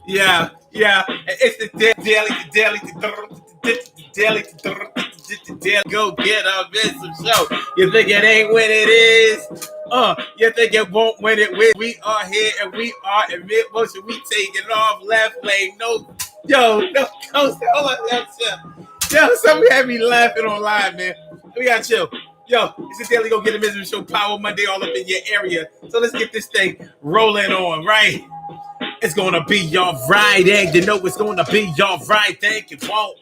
Yeah, yeah. It's the daily. Go get up, it's some show. You think it ain't when it is? You think it won't when it will? We are here and we are in mid motion. We taking off left lane. No, yo, no, hold on, chill. Yo, somebody had me laughing online, man. We gotta chill. Yo, it's the Daily Go Get a Misery Show, Power Monday, all up in your area. So let's get this thing rolling on, right? It's gonna be your Friday. You know it's gonna be your Friday. It won't.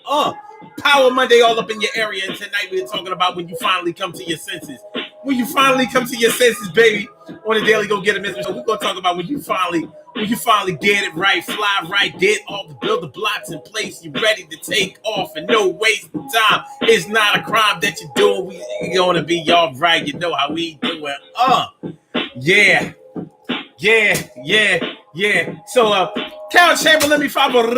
Power Monday all up in your area. And tonight we're talking about when you finally come to your senses. When you finally come to your senses, baby. On the Daily Go Get a Misery Show, we're gonna talk about when you finally did it right, fly right, did all the build the blocks in place. You ready to take off and no waste of time. It's not a crime that you're doing. We gonna be y'all right. You know how we do it. Yeah. Yeah. So, Carol Chamberlain, me favoritas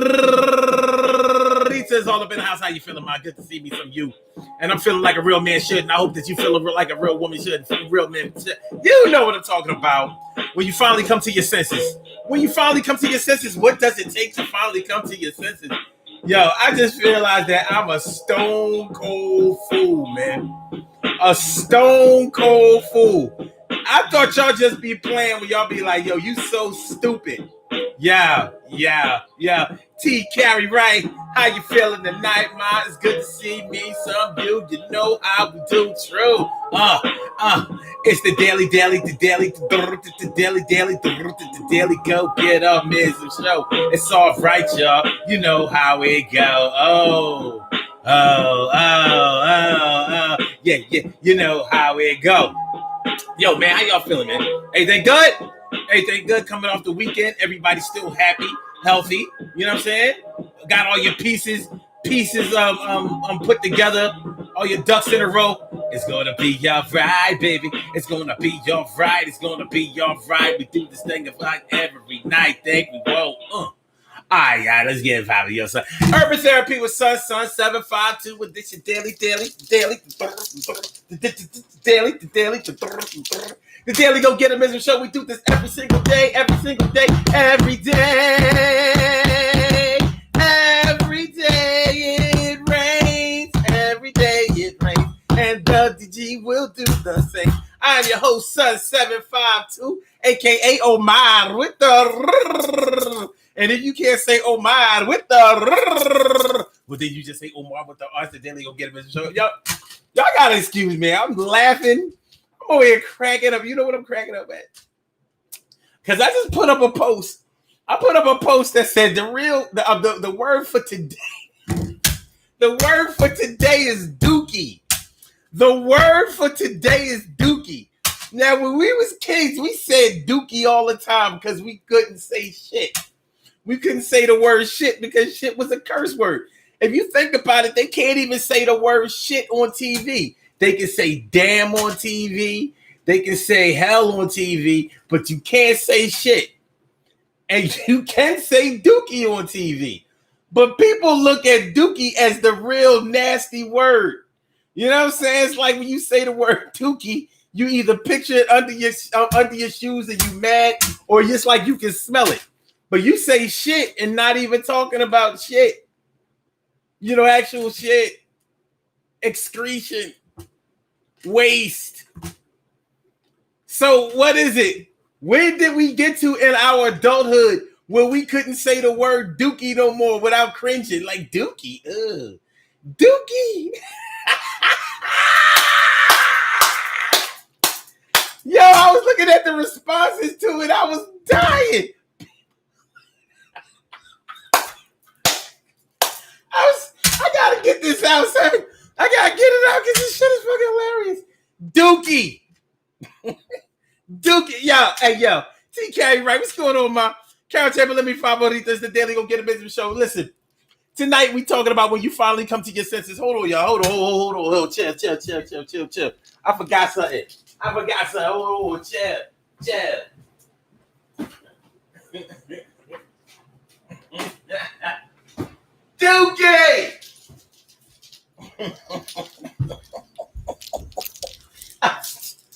all up in the house. How you feeling, man? Good to see me from you. And I'm feeling like a real man should, and I hope that you feel like a real woman should, and real men should. You know what I'm talking about. When you finally come to your senses. When you finally come to your senses, what does it take to finally come to your senses? Yo, I just realized that I'm a stone cold fool, man. A stone cold fool. I thought y'all just be playing when y'all be like, yo, you so stupid. Yeah. T. Carey, right? How you feeling tonight, man? It's good to see me, some you. You know how we do, true. It's the daily, go get up, Misery Show. It's all right, y'all. You know how it go. Yeah. You know how it go. Yo, man, how y'all feeling, man? Anything good? Anything good coming off the weekend? Everybody still happy, healthy. You know what I'm saying? Got all your pieces put together, all your ducks in a row. It's gonna be your ride, baby. It's gonna be your ride. It's gonna be your ride. We do this thing like every night. Think we won't. All right, let's get it out of your son. Urban Therapy with Sun 752 with this daily. The Daily Go Get a Misery Show. We do this every single day. Every day it rains. Every day it rains. And WG will do the same. I'm your host, Sun 752, aka Omar with the. And if you can't say Omar with the, well, then you just say Omar with the R. The Daily Go Get a Misery Show. Y'all gotta excuse me. I'm laughing. I'm over here cracking up. You know what I'm cracking up at? Because I just put up a post. I put up a post that said the word for today. The word for today is dookie. The word for today is dookie. Now, when we was kids, we said dookie all the time because we couldn't say shit. We couldn't say the word shit because shit was a curse word. If you think about it, they can't even say the word shit on TV. They can say damn on TV. They can say hell on TV, but you can't say shit. And you can say dookie on TV. But people look at dookie as the real nasty word. You know what I'm saying? It's like when you say the word dookie, you either picture it under your shoes and you mad, or just like you can smell it. But you say shit and not even talking about shit. You know, actual shit. Excretion. Waste. So what is it? Where did we get to in our adulthood where we couldn't say the word dookie no more without cringing? Like dookie. Ugh. Dookie. Yo, I was looking at the responses to it. I was dying. I gotta get this out, son. I gotta get it out because this shit is fucking hilarious. Dookie. Yo, hey, yo. T. Carey, right? What's going on, ma? Carol Chamberlain, me favoritas, the Daily Go Get a Misery Show. Listen, tonight we talking about when you finally come to your senses. Hold on, y'all. Hold on. Chill. I forgot something. Hold on, chill. Dookie!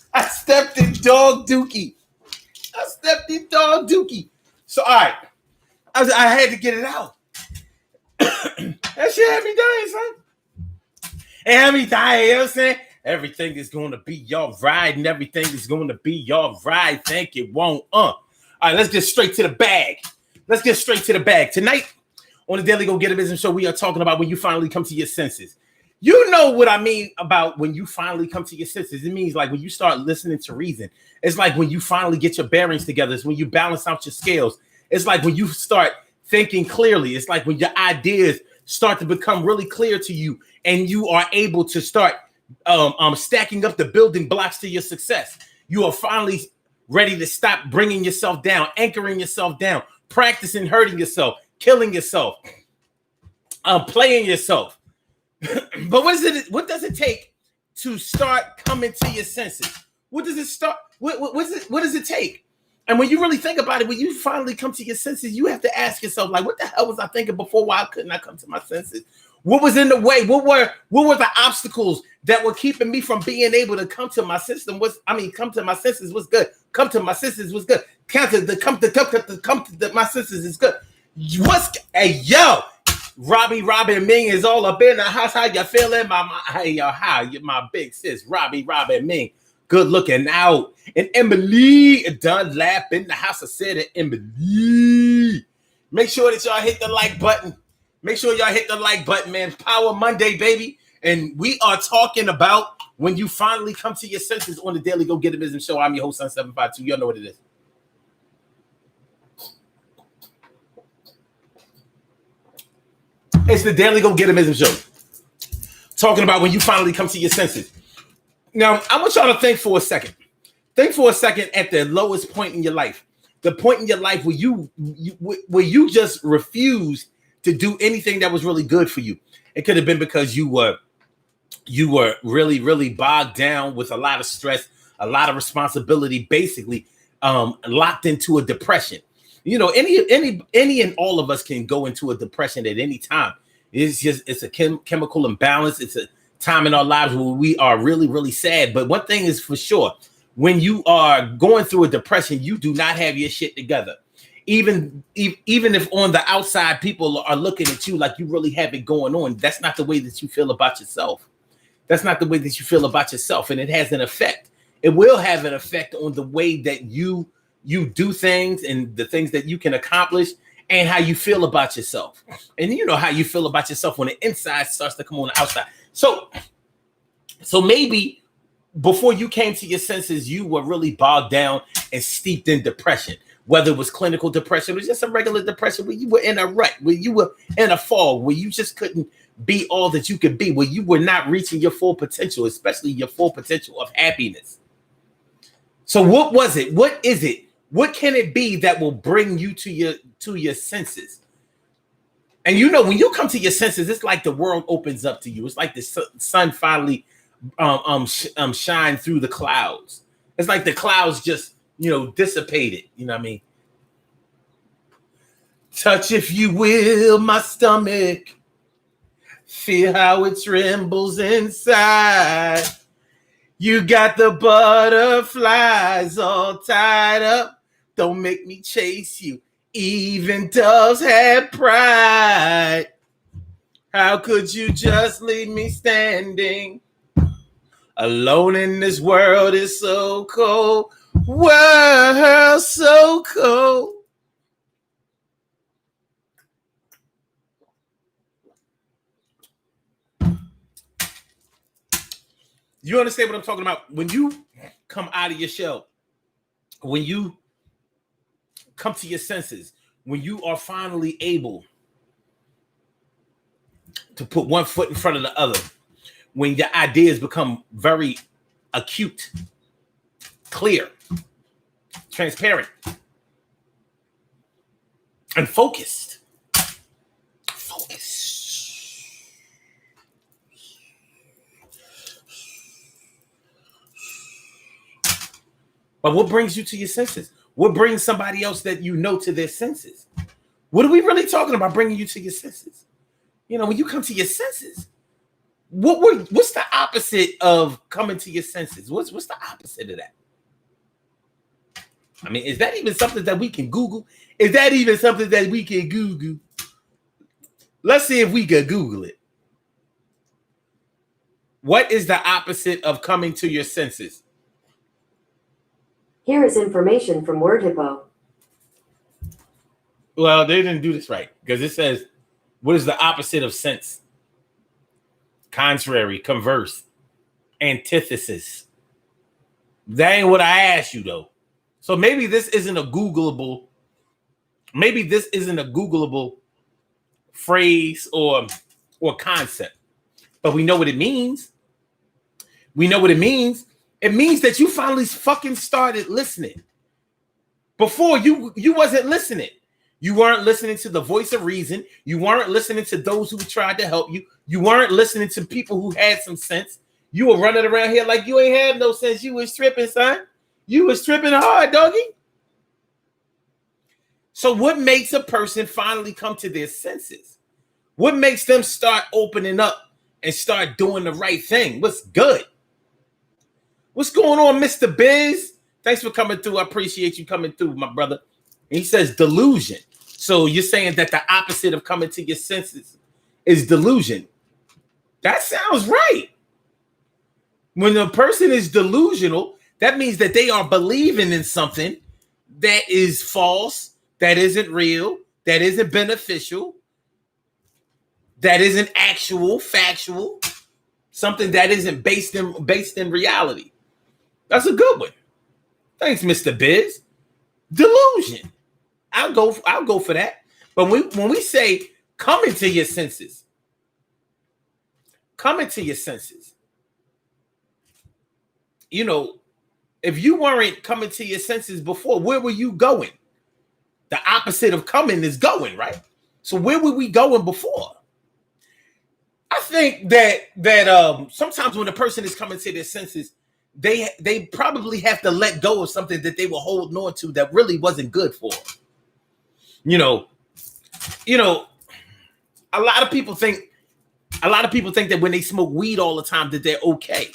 I stepped in dog dookie. So, all right. I had to get it out. That shit had me dying, son. It had me dying, you know what I'm saying? Everything is going to be all right, and everything is going to be all right. Think it won't. All right, let's get straight to the bag. Tonight on the Daily Go Get It Business Show, we are talking about when you finally come to your senses. You know what I mean about when you finally come to your senses. It means like when you start listening to reason. It's like when you finally get your bearings together. It's when you balance out your scales. It's like when you start thinking clearly. It's like when your ideas start to become really clear to you and you are able to start stacking up the building blocks to your success. You are finally ready to stop bringing yourself down, anchoring yourself down, practicing hurting yourself, killing yourself, playing yourself. But what does it take to start coming to your senses? What does it take? And when you really think about it, when you finally come to your senses, you have to ask yourself, like, what the hell was I thinking before? Why couldn't I come to my senses? What was in the way? What were the obstacles that were keeping me from being able to come to my system? Come to my senses was good. Come to my senses was good. Come to my senses is good. Hey, yo, Robbie Ming is all up in the house. How you feeling? My big sis, Robbie Ming. Good looking out. And Emily Dunlap in the house. I said it, Emily. Make sure that y'all hit the like button. Man. Power Monday, baby. And we are talking about when you finally come to your senses on the Daily Go Get It Business Show. I'm your host, Sun752. Y'all know what it is. It's the Daily Go Get It Business Show. Talking about when you finally come to your senses. Now, I want y'all to think for a second. Think for a second at the lowest point in your life. The point in your life where you just refused to do anything that was really good for you. It could have been because you were really, really bogged down with a lot of stress, a lot of responsibility, basically locked into a depression. You know, any and all of us can go into a depression at any time. It's a chemical imbalance. It's a time in our lives where we are really, really sad. But one thing is for sure, when you are going through a depression, you do not have your shit together. Even if on the outside people are looking at you like you really have it going on, that's not the way that you feel about yourself. And it has an effect. It will have an effect on the way that you do things and the things that you can accomplish and how you feel about yourself. And you know how you feel about yourself when the inside starts to come on the outside. So maybe before you came to your senses, you were really bogged down and steeped in depression. Whether it was clinical depression or just a regular depression, where you were in a rut, where you were in a fog, where you just couldn't be all that you could be, where you were not reaching your full potential, especially your full potential of happiness. So what was it? What is it? What can it be that will bring you to your senses? And you know, when you come to your senses, it's like the world opens up to you. It's like the sun finally shine through the clouds. It's like the clouds just, dissipated. You know what I mean? Touch, if you will, my stomach. Feel how it trembles inside. You got the butterflies all tied up. Don't make me chase you. Even doves have pride. How could you just leave me standing alone in this world? Is so cold. World so cold. You understand what I'm talking about? When you come out of your shell, when you come to your senses, when you are finally able to put one foot in front of the other, when your ideas become very acute, clear, transparent, and focused. But what brings you to your senses? What brings somebody else that you know to their senses? What are we really talking about bringing you to your senses? When you come to your senses, what's the opposite of coming to your senses? What's the opposite of that? I mean, is that even something that we can Google Is that even something that we can Google? Let's see if we can Google it. What is the opposite of coming to your senses? Here is information from WordHippo. Well, they didn't do this right because it says, what is the opposite of sense? Contrary, converse, antithesis. That ain't what I asked you, though. So maybe this isn't a Googleable. Maybe this isn't a Googleable phrase or concept, but we know what it means. We know what it means. It means that you finally fucking started listening. Before you wasn't listening. You weren't listening to the voice of reason. You weren't listening to those who tried to help you. You weren't listening to people who had some sense. You were running around here like you ain't had no sense. You was tripping, son. You was tripping hard, doggy. So what makes a person finally come to their senses? What makes them start opening up and start doing the right thing? What's good? What's going on, Mr. Biz? Thanks for coming through. I appreciate you coming through, my brother. And he says delusion. So you're saying that the opposite of coming to your senses is delusion. That sounds right. When a person is delusional, that means that they are believing in something that is false, that isn't real, that isn't beneficial, that isn't actual, factual, something that isn't based in reality. That's a good one. Thanks, Mr. Biz. Delusion. I'll go for that. But when we say come into your senses, you know, if you weren't coming to your senses before, where were you going? The opposite of coming is going, right? So where were we going before? I think that sometimes when a person is coming to their senses, they probably have to let go of something that they were holding on to that really wasn't good for them. You know, a lot of people think that when they smoke weed all the time that they're okay.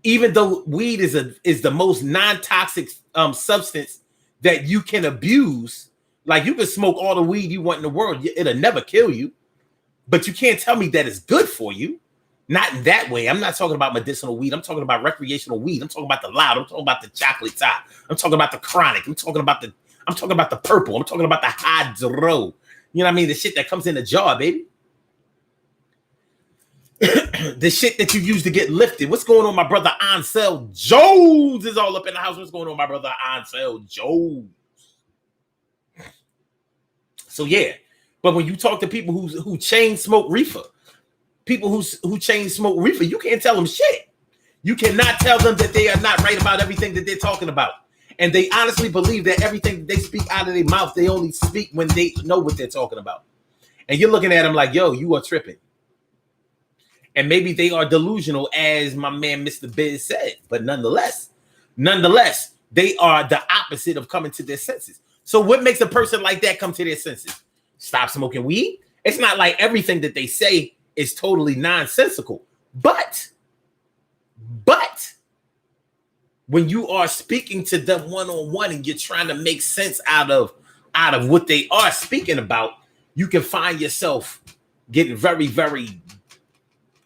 Even though weed is the most non-toxic substance that you can abuse. Like, you can smoke all the weed you want in the world, it'll never kill you, but you can't tell me that it's good for you. Not in that way. I'm not talking about medicinal weed. I'm talking about recreational weed. I'm talking about the loud. I'm talking about the chocolate top. I'm talking about the chronic. I'm talking about the purple. I'm talking about the hydro. You know what I mean? The shit that comes in a jar, baby. The shit that you use to get lifted. What's going on, my brother Ansel Jones is all up in the house. What's going on, my brother Ansel Jones? So yeah, but when you talk to people who chain smoke reefer, people who chain smoke reefer, you can't tell them shit. You cannot tell them that they are not right about everything that they're talking about. And they honestly believe that everything that they speak out of their mouth, they only speak when they know what they're talking about. And you're looking at them like, yo, you are tripping. And maybe they are delusional, as my man Mr. Biz said. But nonetheless, they are the opposite of coming to their senses. So what makes a person like that come to their senses? Stop smoking weed? It's not like everything that they say is totally nonsensical. But when you are speaking to them one-on-one and you're trying to make sense out of what they are speaking about, you can find yourself getting very, very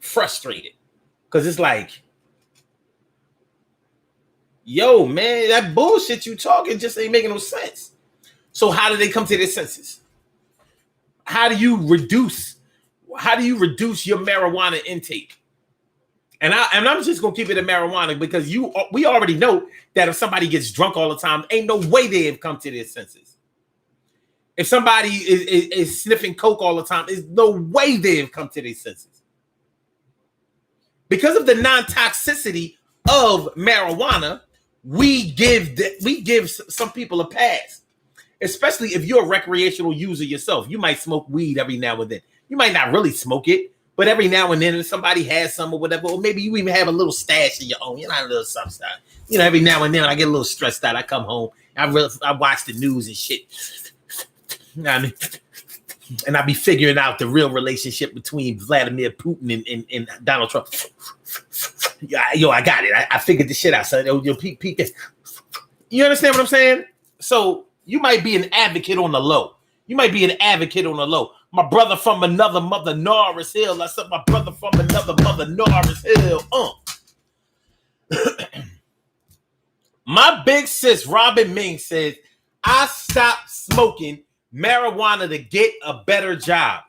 frustrated. Because it's like, yo, man, that bullshit you talking just ain't making no sense. So how do they come to their senses? How do you reduce your marijuana intake? And I'm just gonna keep it a marijuana because we already know that if somebody gets drunk all the time, ain't no way they have come to their senses. If somebody is sniffing coke all the time, there's no way they have come to their senses. Because of the non-toxicity of marijuana, we give some people a pass, especially if you're a recreational user yourself. You might smoke weed every now and then. You might not really smoke it, but every now and then if somebody has some or whatever, or maybe you even have a little stash of your own, a little something. Every now and then when I get a little stressed out, I come home, I watch the news and shit. And I be figuring out the real relationship between Vladimir Putin and Donald Trump. Yo, I got it. I figured the shit out. So yo, peek this. You understand what I'm saying? So you might be an advocate on the low. My brother from another mother, Norris Hill. I said my brother from another mother, Norris Hill. My big sis, Robin Ming, says, I stopped smoking marijuana to get a better job.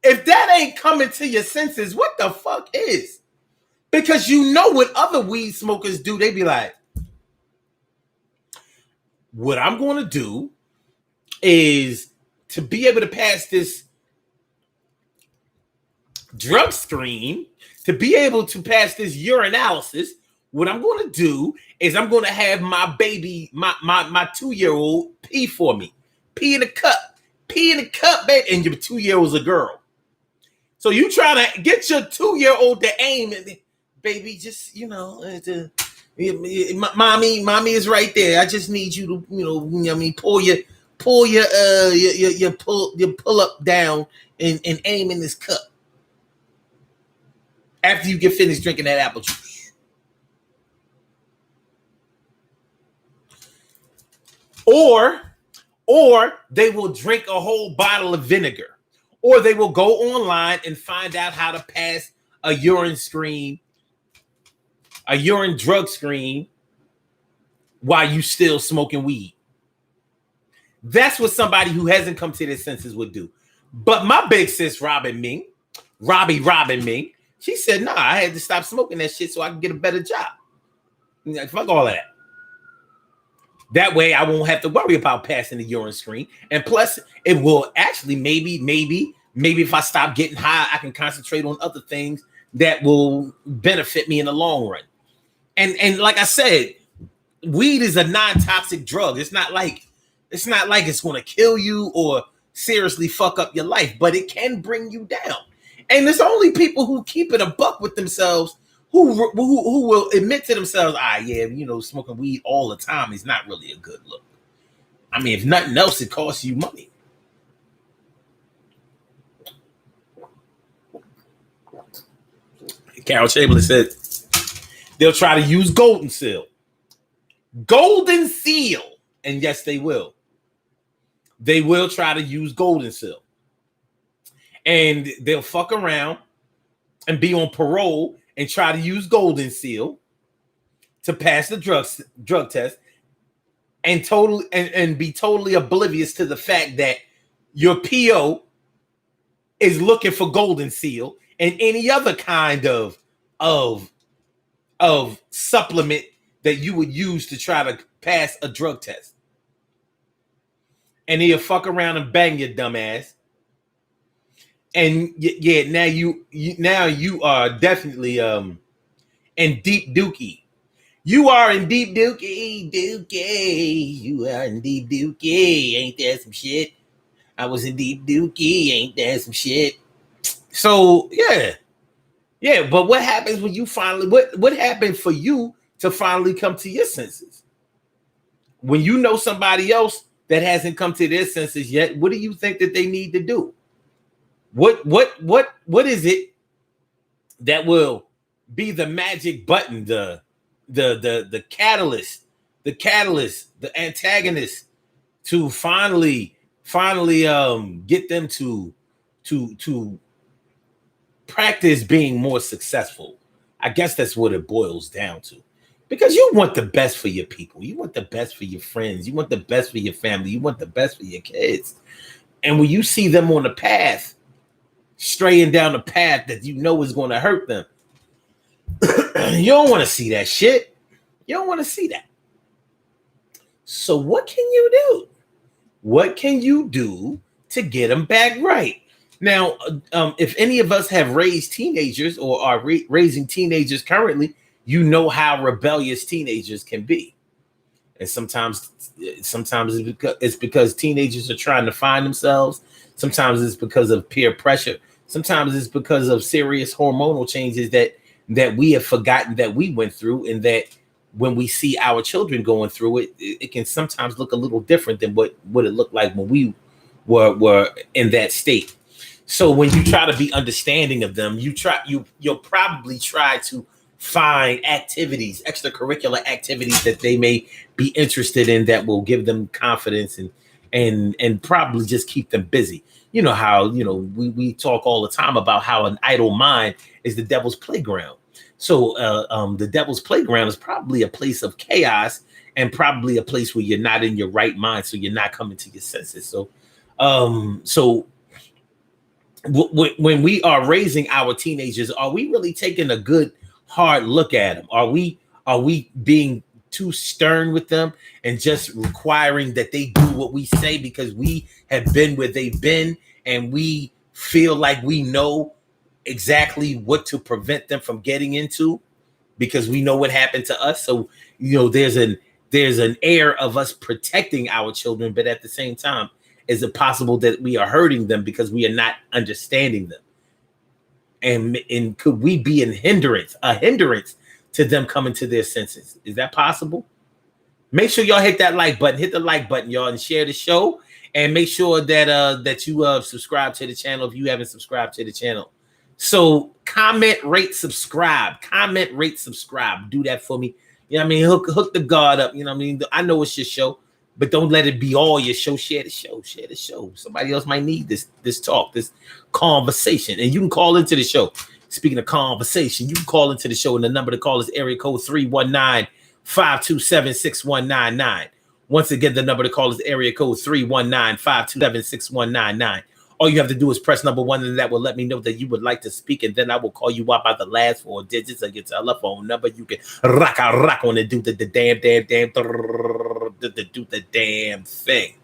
If that ain't coming to your senses, what the fuck is? Because you know what other weed smokers do. They be like, what I'm going to do is to be able to pass this drug screen, to be able to pass this urinalysis, what I'm going to do is I'm going to have my baby, my 2-year-old pee for me. Pee in the cup, baby. And your 2-year-old's a girl. So you trying to get your 2-year-old to aim and baby, just, mommy is right there. I just need you to, pull your pull up down and aim in this cup after you get finished drinking that apple juice. Or they will drink a whole bottle of vinegar, or they will go online and find out how to pass a urine drug screen while you still smoking weed. That's what somebody who hasn't come to their senses would do. But my big sis, Robin Ming, she said, nah, I had to stop smoking that shit so I can get a better job. Fuck all of that. That way I won't have to worry about passing the urine screen. And plus, it will actually maybe if I stop getting high, I can concentrate on other things that will benefit me in the long run. And like I said, weed is a non-toxic drug. It's not like it's going to kill you or seriously fuck up your life, but it can bring you down. And there's only people who keep it a buck with themselves who will admit to themselves, smoking weed all the time is not really a good look. I mean, if nothing else, it costs you money. Carol Chamberlain said they'll try to use Golden Seal. Golden Seal. And yes, they will. They will try to use Golden Seal. And they'll fuck around and be on parole and try to use Golden Seal to pass the drug test and be totally oblivious to the fact that your PO is looking for Golden Seal and any other kind of supplement that you would use to try to pass a drug test. And he'll fuck around and bang your dumb ass. And now you are definitely in deep dookie. You are in deep dookie. You are in deep dookie. Ain't that some shit? I was in deep dookie. Ain't that some shit? So yeah. But what happens when you finally? What happened for you to finally come to your senses? When you know somebody else that hasn't come to their senses yet, what do you think that they need to do? What is it that will be the magic button, the catalyst, the antagonist to finally get them to practice being more successful? I guess that's what it boils down to. Because you want the best for your people. You want the best for your friends. You want the best for your family. You want the best for your kids. And when you see them on the path, straying down the path that you know is going to hurt them, you don't want to see that shit. You don't want to see that. So what can you do? What can you do to get them back right? Now, if any of us have raised teenagers or are raising teenagers currently, you know how rebellious teenagers can be. And sometimes it's because teenagers are trying to find themselves. Sometimes it's because of peer pressure. Sometimes it's because of serious hormonal changes that we have forgotten that we went through, and that when we see our children going through it, it can sometimes look a little different than what it looked like when we were in that state. So when you try to be understanding of them, you'll probably try to find activities, extracurricular activities that they may be interested in that will give them confidence and probably just keep them busy. You know how, we talk all the time about how an idle mind is the devil's playground. So the devil's playground is probably a place of chaos and probably a place where you're not in your right mind, so you're not coming to your senses. So when we are raising our teenagers, are we really taking a good hard look at them? Are we being too stern with them and just requiring that they do what we say because we have been where they've been and we feel like we know exactly what to prevent them from getting into because we know what happened to us? So there's an air of us protecting our children, but at the same time, is it possible that we are hurting them because we are not understanding them? And could we be a hindrance to them coming to their senses? Is that possible? Make sure y'all hit that like button, y'all, and share the show. And make sure that you subscribe to the channel if you haven't subscribed to the channel. So comment, rate, subscribe. Do that for me. Hook the guard up. I know it's your show, but don't let it be all your show. Share the show. Somebody else might need this talk, this conversation. And you can call into the show. Speaking of conversation, you can call into the show, and the number to call is area code 319-527-6199. Once again, the number to call is area code 319-527-6199. All you have to do is press number 1, and that will let me know that you would like to speak, and then I will call you out by the last 4 digits of your telephone number. You can rock on and do the damn thing.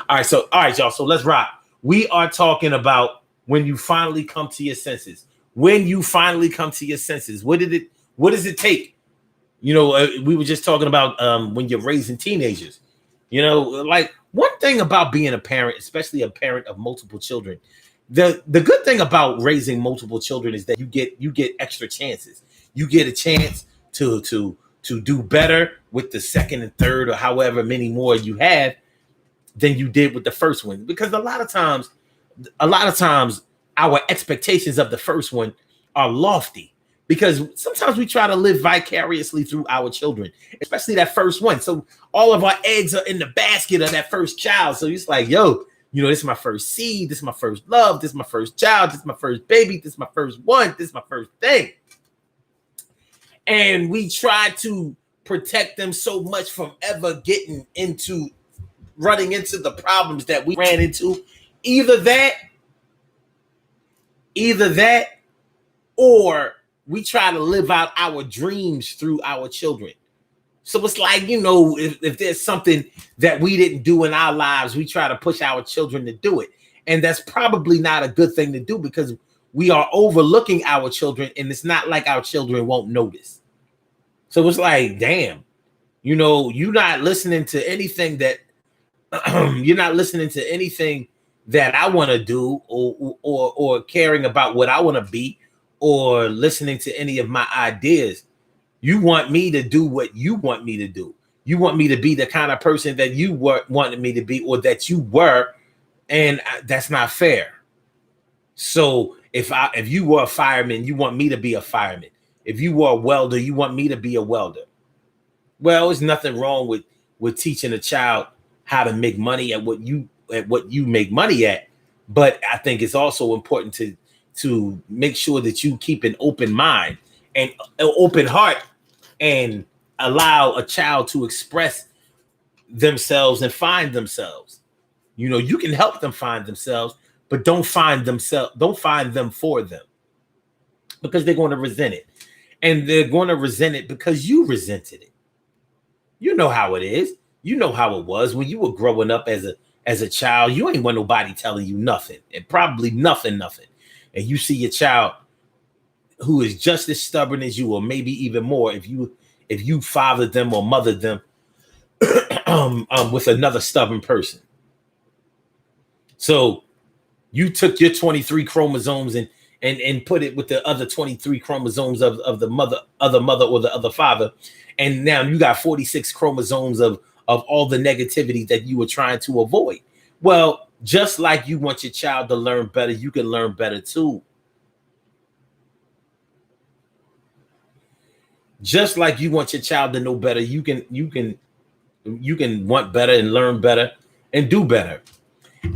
All right, y'all. So let's rock. We are talking about when you finally come to your senses. When you finally come to your senses, what does it take? We were just talking about when you're raising teenagers. Like one thing about being a parent, especially a parent of multiple children, the good thing about raising multiple children is that you get extra chances. You get a chance to do better with the second and third or however many more you have than you did with the first one. Because a lot of times our expectations of the first one are lofty. Because sometimes we try to live vicariously through our children, especially that first one. So all of our eggs are in the basket of that first child. So it's like, this is my first seed. This is my first love. This is my first child. This is my first baby. This is my first one. This is my first thing. And we try to protect them so much from ever running into the problems that we ran into. Either that, or we try to live out our dreams through our children. So it's like, if there's something that we didn't do in our lives, we try to push our children to do it. And that's probably not a good thing to do because we are overlooking our children, and it's not like our children won't notice. So it's like, damn, you're not listening to anything that I want to do or caring about what I want to be, or listening to any of my ideas. You want me to do what you want me to do. You want me to be the kind of person that you wanted me to be, or that you were, and that's not fair. So if you were a fireman, you want me to be a fireman. If you were a welder, you want me to be a welder. Well, there's nothing wrong with teaching a child how to make money at what you make money at, but I think it's also important to make sure that you keep an open mind and an open heart and allow a child to express themselves and find themselves. You can help them find themselves, but don't find them for them, because they're going to resent it. And they're going to resent it because you resented it. You know how it is. You know how it was when you were growing up as a child. You ain't want nobody telling you nothing, and probably nothing. And you see your child who is just as stubborn as you, or maybe even more, if you fathered them or mothered them with another stubborn person. So you took your 23 chromosomes and put it with the other 23 chromosomes of the other mother or the other father, and now you got 46 chromosomes of all the negativity that you were trying to avoid. Well, just like you want your child to learn better, you can learn better too. Just like you want your child to know better, you can want better and learn better and do better.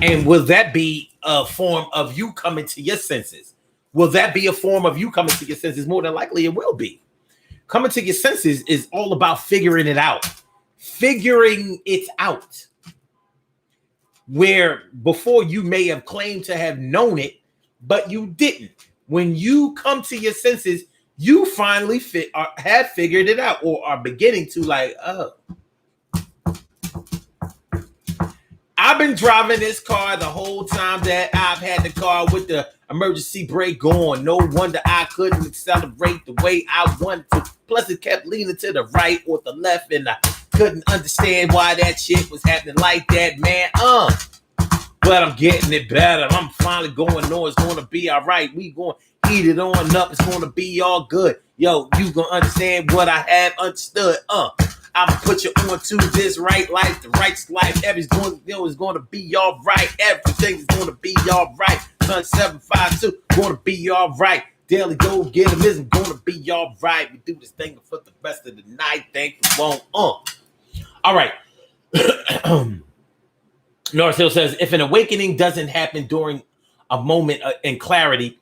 And will that be a form of you coming to your senses? Will that be a form of you coming to your senses? More than likely it will be. Coming to your senses is all about figuring it out. Figuring it out. Where before you may have claimed to have known it, but you didn't. When you come to your senses, you finally have figured it out, or are beginning to, like, oh, I've been driving this car the whole time that I've had the car with the emergency brake on. No wonder I couldn't accelerate the way I wanted to. Plus, it kept leaning to the right or the left, and I couldn't understand why that shit was happening like that, man. But I'm getting it better. I'm finally going on. It's going to be all right. We going to heat it on up. It's going to be all good. Yo, you going to understand what I have understood. I'm going to put you on to this right life, the right life. Everything's going to be all right. Everything is going to be all right. Sun 752, going to be all right. Daily Go Get 'em isn't going to be all right. We do this thing for the rest of the night. Thank you, won't. All right. North Hill says, if an awakening doesn't happen during a moment in clarity,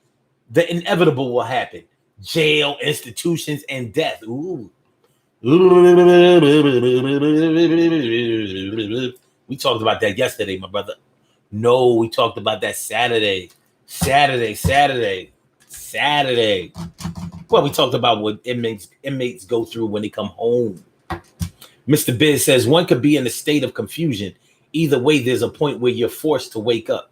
the inevitable will happen. Jail, institutions, and death. Ooh. We talked about that yesterday, my brother. No, we talked about that Saturday. Well, we talked about what inmates go through when they come home. Mr. Biz says, one could be in a state of confusion. Either way, there's a point where you're forced to wake up.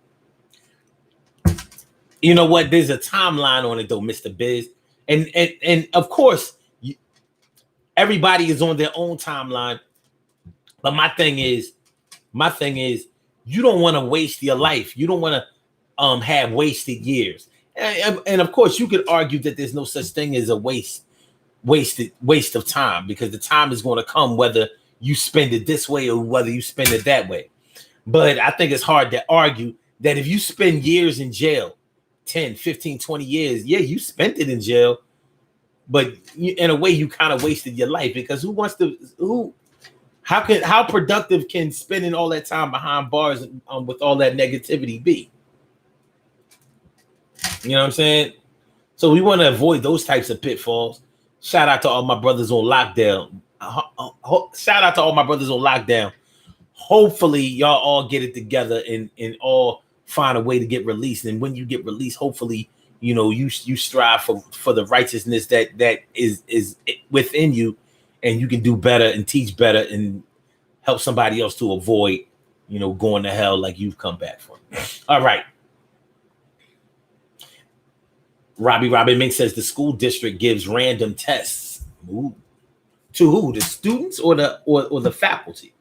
You know what? There's a timeline on it, though, Mr. Biz. And of course, everybody is on their own timeline. But my thing is, you don't want to waste your life. You don't want to have wasted years. And of course, you could argue that there's no such thing as a waste of time, because the time is going to come whether you spend it this way or whether you spend it that way. But I think it's hard to argue that if you spend years in jail, 10, 15, 20 years, yeah, you spent it in jail, but in a way you kind of wasted your life, because how productive can spending all that time behind bars with all that negativity be? You know what I'm saying? So we want to avoid those types of pitfalls. Shout out to all my brothers on lockdown. Hopefully y'all all get it together and all find a way to get released. And when you get released, hopefully, you know, you strive for the righteousness that is within you, and you can do better and teach better and help somebody else to avoid, you know, going to hell like you've come back from. All right. Robbie Mink says the school district gives random tests. Ooh. To who? The students or the faculty?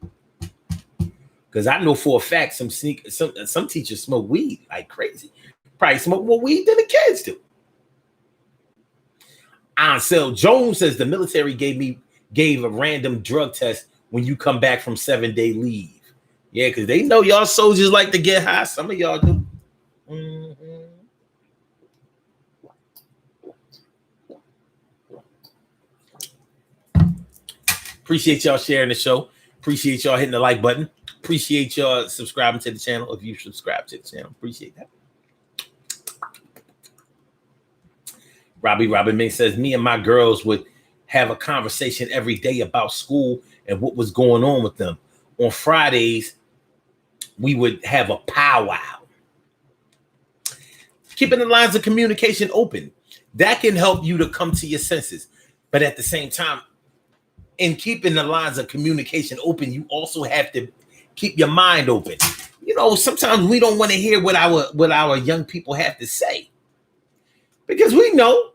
Because I know for a fact some teachers smoke weed like crazy. Probably smoke more weed than the kids do. Ansel Jones says the military gave a random drug test when you come back from 7-day leave. Yeah, because they know y'all soldiers like to get high. Some of y'all do. Mm-hmm. Appreciate y'all sharing the show. Appreciate y'all hitting the like button. Appreciate y'all subscribing to the channel. If you subscribe to the channel, appreciate that. Robbie Mink says, me and my girls would have a conversation every day about school and what was going on with them. On Fridays, we would have a powwow. Keeping the lines of communication open. That can help you to come to your senses. But at the same time, in keeping the lines of communication open, you also have to keep your mind open. You know, sometimes we don't want to hear what our young people have to say, because we know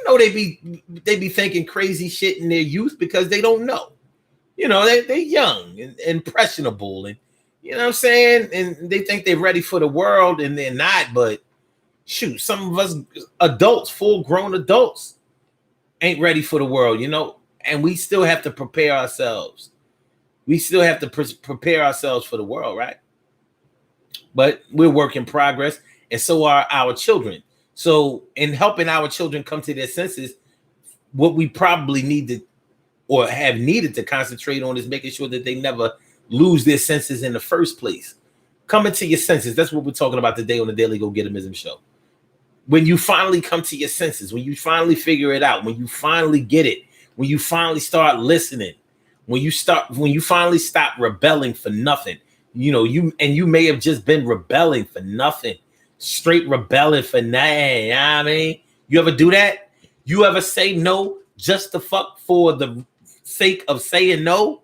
they be thinking crazy shit in their youth because they don't know. You know, they're young and impressionable, and you know what I'm saying, and they think they're ready for the world, and they're not. But shoot, some of us adults, full-grown adults, ain't ready for the world, you know. And we still have to prepare ourselves. We still have to prepare ourselves for the world, right? But we're work in progress, and so are our children. So in helping our children come to their senses, what we probably need to or have needed to concentrate on is making sure that they never lose their senses in the first place. Coming to your senses. That's what we're talking about today on the Daily Go Getimism Show. When you finally come to your senses, when you finally figure it out, when you finally get it, when you finally start listening, when you finally stop rebelling for nothing, you may have just been rebelling for nothing, straight rebelling for nothing. You know what I mean? You ever do that? You ever say no just to fuck for the sake of saying no?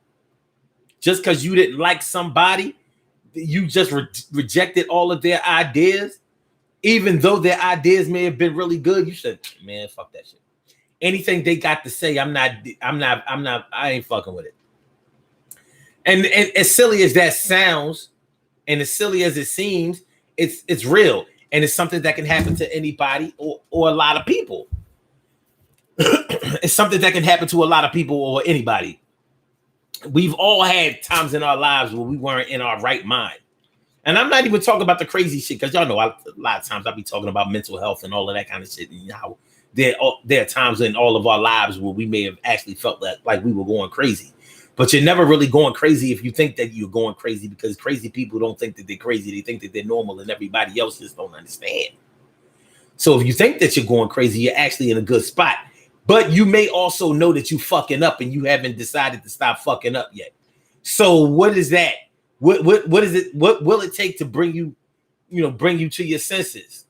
Just because you didn't like somebody, you just rejected all of their ideas, even though their ideas may have been really good. You said, man, fuck that shit. Anything they got to say, I ain't fucking with it. And as silly as that sounds, and as silly as it seems, it's real. And it's something that can happen to anybody or a lot of people. It's something that can happen to a lot of people or anybody. We've all had times in our lives where we weren't in our right mind. And I'm not even talking about the crazy shit, because y'all know a lot of times I'll be talking about mental health and all of that kind of shit. And how there are times in all of our lives where we may have actually felt that like we were going crazy. But you're never really going crazy if you think that you're going crazy, because crazy people don't think that they're crazy. They think that they're normal and everybody else just don't understand. So if you think that you're going crazy, you're actually in a good spot. But you may also know that you fucking up and you haven't decided to stop fucking up yet. So what is that? What is it? What will it take to bring you to your senses?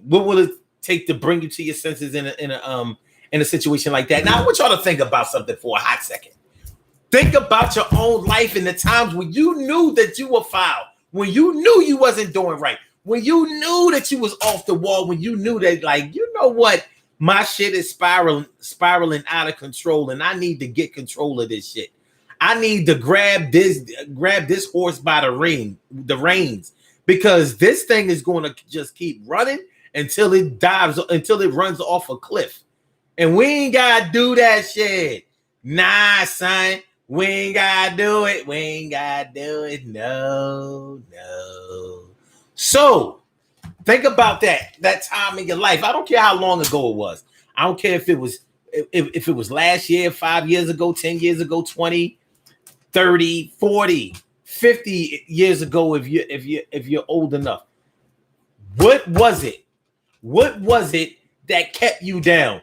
What will it take to bring you to your senses in a situation like that? Now I want y'all to think about something for a hot second. Think about your own life and the times when you knew that you were foul, when you knew you wasn't doing right, when you knew that you was off the wall, when you knew that, like, you know what? My shit is spiraling out of control, and I need to get control of this shit. I need to grab this horse by the reins, because this thing is going to just keep running until it runs off a cliff. And we ain't gotta do that shit. Nah, son, we ain't gotta do it. We ain't gotta do it. No. So think about that time in your life. I don't care how long ago it was. I don't care if it was last year, 5 years ago, 10 years ago, 20, 30, 40, 50 years ago, if you're old enough. What was it? What was it that kept you down?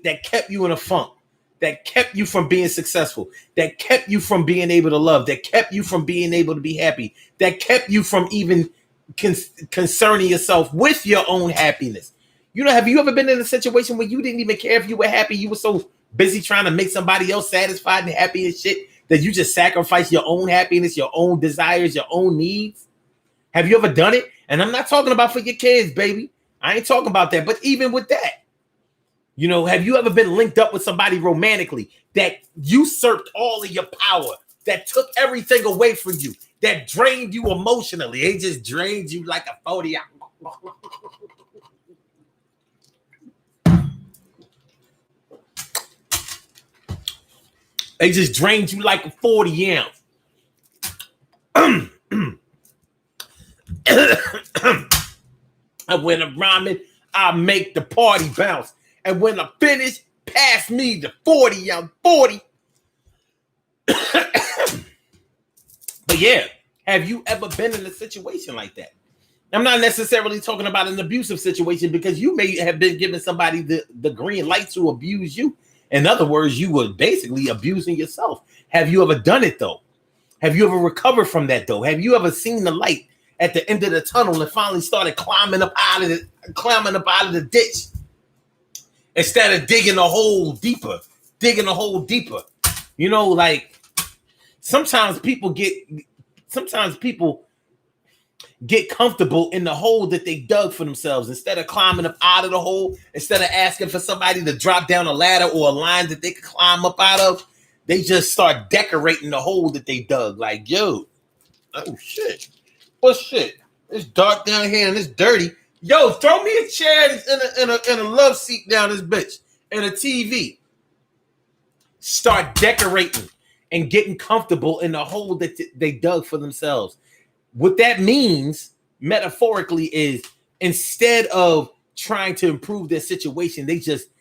That kept you in a funk? That kept you from being successful? That kept you from being able to love? That kept you from being able to be happy? That kept you from even concerning yourself with your own happiness? Have you ever been in a situation where you didn't even care if you were happy? You were so busy trying to make somebody else satisfied and happy and shit that you just sacrifice your own happiness, your own desires, your own needs? Have you ever done it? And I'm not talking about for your kids, baby. I ain't talking about that. But even with that, have you ever been linked up with somebody romantically that usurped all of your power, that took everything away from you, that drained you emotionally? They just drained you like a 40 ounce. They just drained you like a 40 ounce. And when I'm rhyming, I make the party bounce. And when I finish, pass me the 40. I'm 40. But yeah, have you ever been in a situation like that? I'm not necessarily talking about an abusive situation, because you may have been giving somebody the green light to abuse you. In other words, you were basically abusing yourself. Have you ever done it, though? Have you ever recovered from that, though? Have you ever seen the light at the end of the tunnel and finally started climbing up out of the ditch instead of digging a hole deeper? Like sometimes people get comfortable in the hole that they dug for themselves. Instead of climbing up out of the hole, instead of asking for somebody to drop down a ladder or a line that they could climb up out of, they just start decorating the hole that they dug. Like, yo, oh shit. What shit? It's dark down here and it's dirty. Yo, throw me a chair and a love seat down this bitch and a TV. Start decorating and getting comfortable in the hole that they dug for themselves. What that means, metaphorically, is instead of trying to improve their situation, they just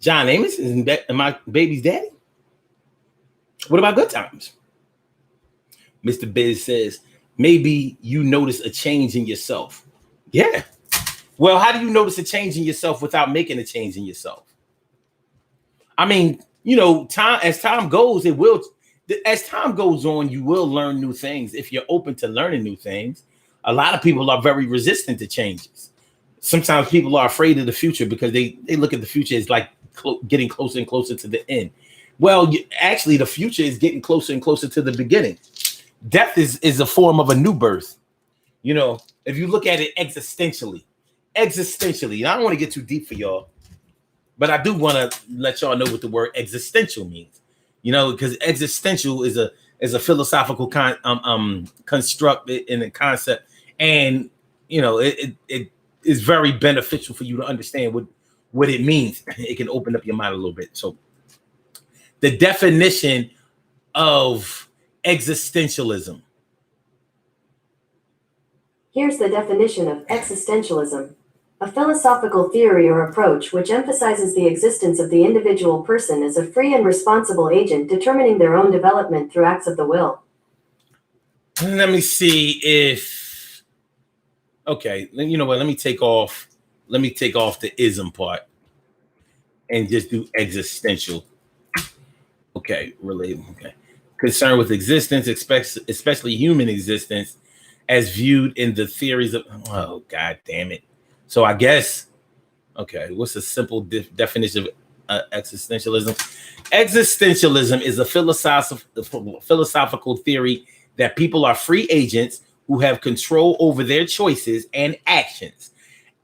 John Amos is my baby's daddy. What about Good Times? Mr. Biz says, maybe you notice a change in yourself. Yeah. Well, how do you notice a change in yourself without making a change in yourself? I mean, as time goes, as time goes on, you will learn new things if you're open to learning new things. A lot of people are very resistant to changes. Sometimes people are afraid of the future because they look at the future as like getting closer and closer to the end. Well, actually, the future is getting closer and closer to the beginning. Death is a form of a new birth. If you look at it existentially, I don't want to get too deep for y'all, but I do want to let y'all know what the word existential means. Because existential is a philosophical construct in a concept, and it is very beneficial for you to understand what it means. It can open up your mind a little bit. So, the definition of existentialism. Here's the definition of existentialism. A philosophical theory or approach which emphasizes the existence of the individual person as a free and responsible agent determining their own development through acts of the will. Let me see if... Okay, you know what? Let me take off the ism part and just do existential. Okay, related. Okay. Concerned with existence, especially human existence, as viewed in the theories of... Oh, God damn it. So I guess, okay, what's a simple definition of existentialism? Existentialism is a philosophical theory that people are free agents who have control over their choices and actions.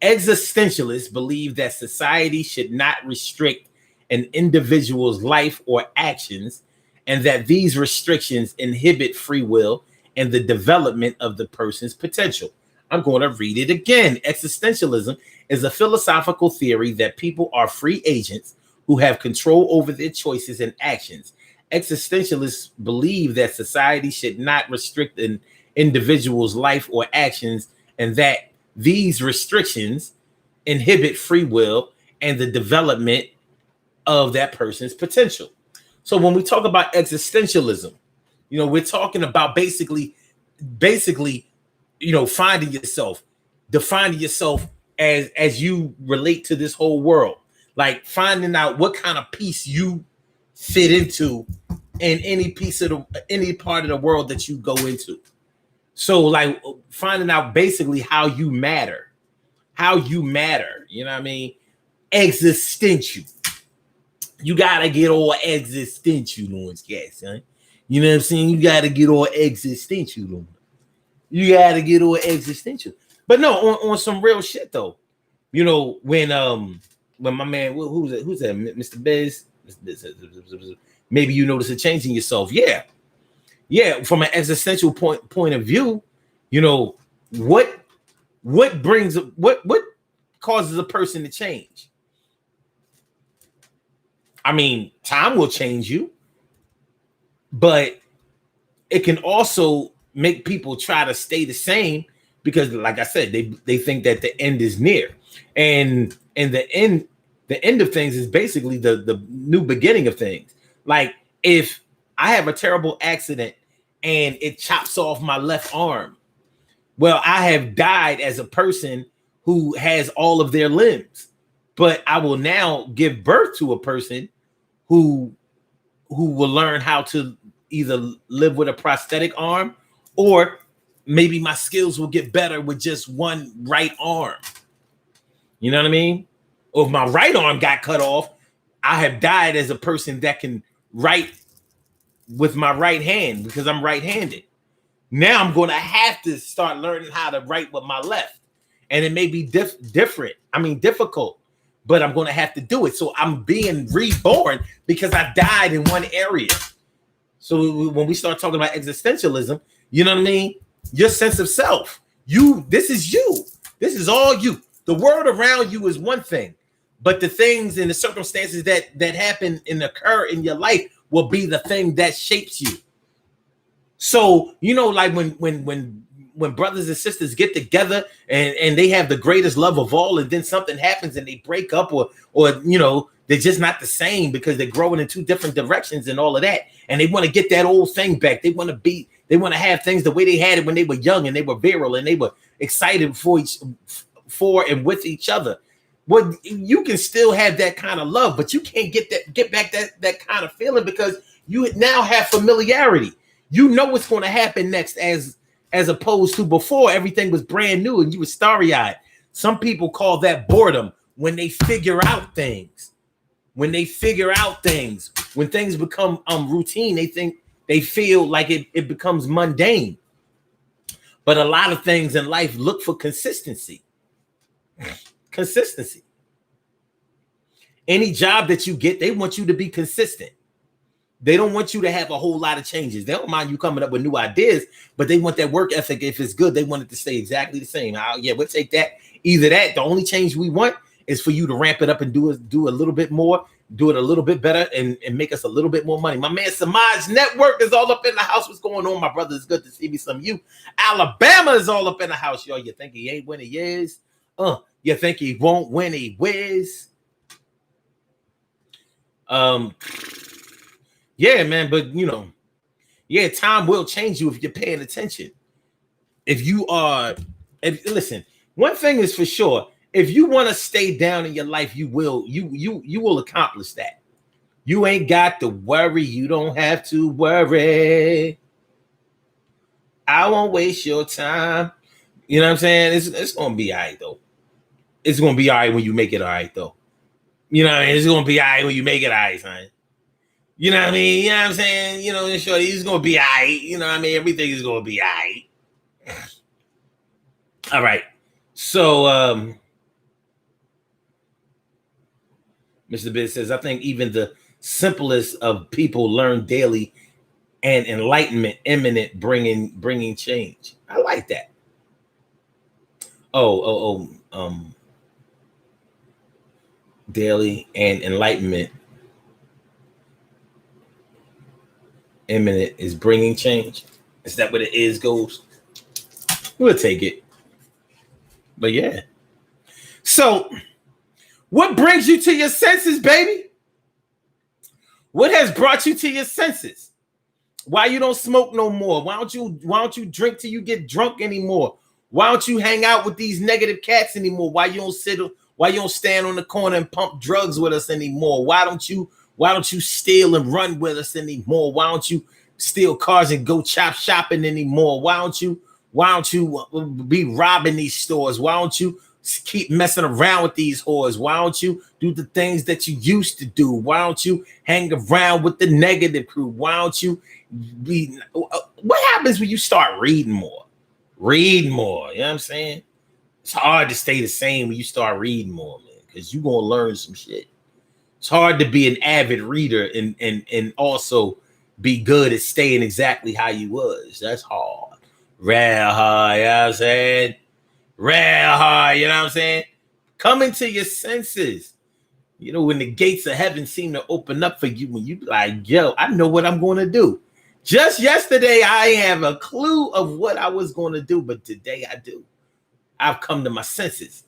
Existentialists believe that society should not restrict an individual's life or actions, and that these restrictions inhibit free will and the development of the person's potential. I'm going to read it again. Existentialism is a philosophical theory that people are free agents who have control over their choices and actions. Existentialists believe that society should not restrict an individual's life or actions, and that these restrictions inhibit free will and the development of that person's potential. So when we talk about existentialism, we're talking about basically, finding yourself, defining yourself as you relate to this whole world, like finding out what kind of piece you fit into in any part of the world that you go into. So like finding out basically how you matter, you know what I mean? Existential. You gotta get all existential on this gas, huh? You know what I'm saying? You gotta get all existential on. You gotta get all existential. But no, on some real shit though. When my man, who's that? Mr. Bez? Maybe you notice a change in yourself. Yeah. From an existential point of view, what causes a person to change? I mean, time will change you, but it can also make people try to stay the same because, like I said, they think that the end is near, and the end of things is basically the new beginning of things. Like if I have a terrible accident and it chops off my left arm, well, I have died as a person who has all of their limbs, but I will now give birth to a person who will learn how to either live with a prosthetic arm, or maybe my skills will get better with just one right arm. You know what I mean? Or if my right arm got cut off, I have died as a person that can write with my right hand because I'm right-handed. Now I'm going to have to start learning how to write with my left. And it may be difficult, but I'm going to have to do it. So I'm being reborn because I died in one area. So when we start talking about existentialism, you know what I mean? Your sense of self, this is you. This is all you. The world around you is one thing, but the things and the circumstances that happen and occur in your life will be the thing that shapes you. So, like when brothers and sisters get together and they have the greatest love of all, and then something happens and they break up or They're just not the same because they're growing in two different directions and all of that. And they want to get that old thing back. They want to have things the way they had it when they were young and they were virile and they were excited for and with each other. Well, you can still have that kind of love, but you can't get back that kind of feeling because you now have familiarity. You know what's going to happen next as opposed to before everything was brand new and you were starry-eyed. Some people call that boredom when they figure out things. When things become routine, they feel like it becomes mundane. But a lot of things in life look for consistency. Consistency. Any job that you get, they want you to be consistent. They don't want you to have a whole lot of changes. They don't mind you coming up with new ideas, but they want that work ethic. If it's good, they want it to stay exactly the same. We'll take that. Either that, the only change we want is for you to ramp it up and do a little bit more, do it a little bit better, and make us a little bit more money. My man Samaj Network is all up in the house. What's going on, my brother? It's good to see me. Some of you. Alabama is all up in the house, y'all. You think he ain't when he is? You think he won't when he whiz? Yeah, man, but time will change you if you're paying attention. Listen, one thing is for sure, if you want to stay down in your life, you will accomplish that. You ain't got to worry. You don't have to worry. I won't waste your time. You know what I'm saying? It's gonna be all right though. It's gonna be all right when you make it all right though. You know what I mean? It's gonna be all right when you make it all right, son. You know what I mean? You know what I'm saying? Shorty, it's gonna be all right. You know what I mean? Everything is gonna be all right. All right. So Mr. Biz says, I think even the simplest of people learn daily and enlightenment imminent bringing change. I like that. Daily and enlightenment imminent is bringing change. Is that what it is goes? We'll take it. But yeah. So what brings you to your senses, baby? What has brought you to your senses? Why you don't smoke no more? Why don't you drink till you get drunk anymore? Why don't you hang out with these negative cats anymore? Why you don't stand on the corner and pump drugs with us anymore? Why don't you steal and run with us anymore? Why don't you steal cars and go chop shopping anymore? Why don't you be robbing these stores? Why don't you keep messing around with these whores? Why don't you do the things that you used to do? Why don't you hang around with the negative crew? Why don't you be? What happens when you start reading more? Read more. You know what I'm saying? It's hard to stay the same when you start reading more, man, because you're gonna learn some shit. It's hard to be an avid reader and also be good at staying exactly how you was. That's hard. Real hard, you know what I'm saying? Real hard, you know what I'm saying? Coming to your senses. When the gates of heaven seem to open up for you, when you like, yo, I know what I'm going to do. Just yesterday, I have a clue of what I was going to do, but today I do. I've come to my senses.